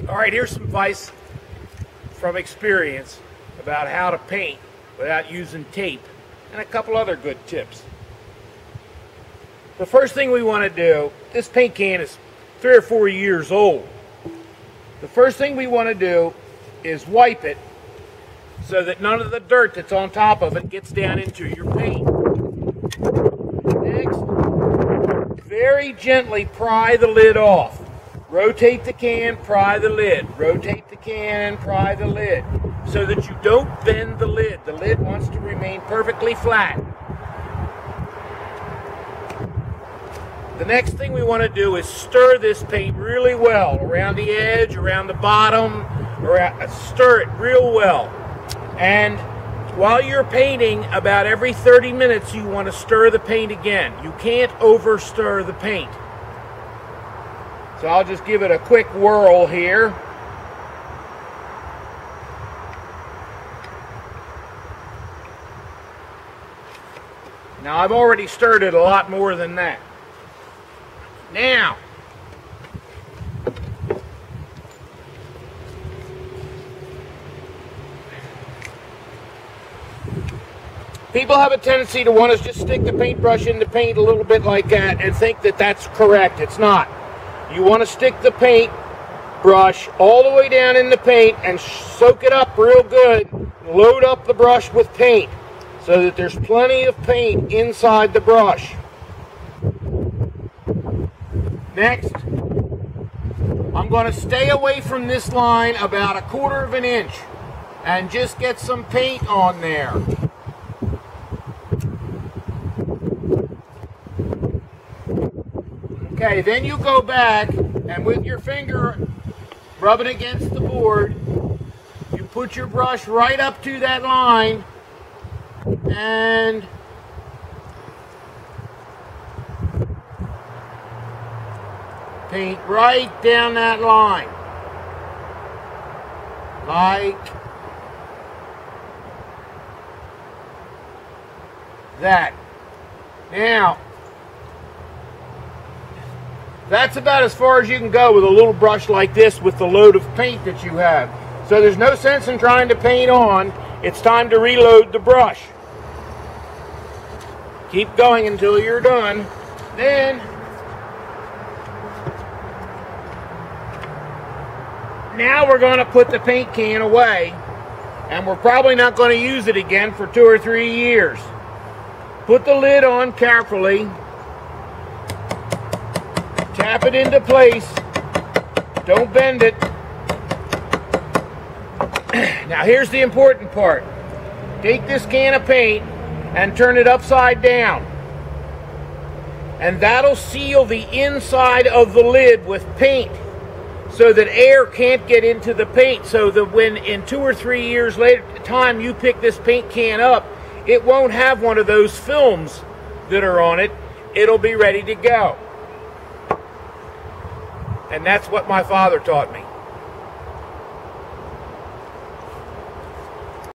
All right, here's some advice from experience about how to paint without using tape, and a couple other good tips. The first thing we want to do, this paint can is 3 or 4 years old. The first thing we want to do is wipe it so that none of the dirt that's on top of it gets down into your paint. Next, very gently pry the lid off. Rotate the can, pry the lid. Rotate the can, pry the lid. So that you don't bend the lid. The lid wants to remain perfectly flat. The next thing we want to do is stir this paint really well. Around the edge, around the bottom, stir it real well. And while you're painting, about every 30 minutes you want to stir the paint again. You can't over stir the paint. So I'll just give it a quick whirl here. Now I've already stirred it a lot more than that. Now, people have a tendency to want to just stick the paintbrush in the paint a little bit like that and think that that's correct. It's not. You want to stick the paint brush all the way down in the paint and soak it up real good. Load up the brush with paint so that there's plenty of paint inside the brush. Next, I'm going to stay away from this line about 1/4 of an inch and just get some paint on there. Okay, then you go back and with your finger rubbing against the board, you put your brush right up to that line and paint right down that line. Like that. Now, that's about as far as you can go with a little brush like this with the load of paint that you have. So there's no sense in trying to paint on. It's time to reload the brush. Keep going until you're done. Then, now we're going to put the paint can away, and we're probably not going to use it again for 2 or 3 years. Put the lid on carefully. Tap it into place. Don't bend it. Now here's the important part. Take this can of paint and turn it upside down. And that'll seal the inside of the lid with paint so that air can't get into the paint, so that when in 2 or 3 years later time you pick this paint can up, it won't have one of those films that are on it. It'll be ready to go. And that's what my father taught me.